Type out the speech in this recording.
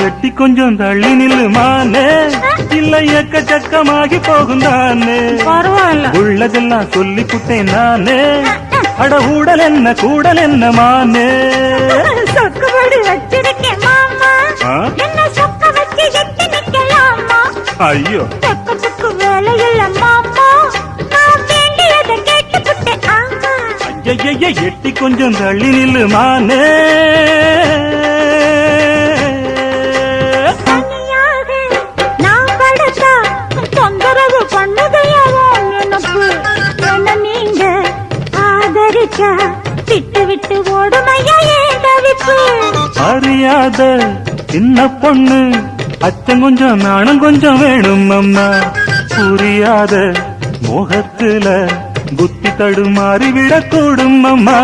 எட்டி கொஞ்சம் தள்ளி நில்லுமானே, இல்ல எக்கச்சக்கமாகி போகும் தானே. பரவாயில்ல, உள்ளதெல்லாம் சொல்லி புட்டேன் நானே, அட ஊடல் என்ன கூடல் என்ன மானே. சொக்குபடி வச்சிருக்கேன் மாமா, என்ன சொக்க வச்சு எட்டி நிக்கலாமா? ஐயோ சொக்கத்துக்கு வேலை இல்ல மாமா, நான் வேண்டியதை கேட்டுப்புட்டேன். ஆமா ஐய எட்டி கொஞ்சம் தள்ளி நில்லுமானே. தனியாக நான் படுத்தா தொந்தரவு பண்ணுதையாவோ எனக்கு. என்ன நீங்க ஆதரிச்சா விட்டு விட்டு ஓடுமையா ஏன் தவிப்பு? அறியாத சின்ன பொண்ணு, அச்சம் கொஞ்சம் நாணம் கொஞ்சம் வேணும் அம்மா. புரியாத மோகத்துல புத்தி தடுமாறி விடக்கூடும் அம்மா.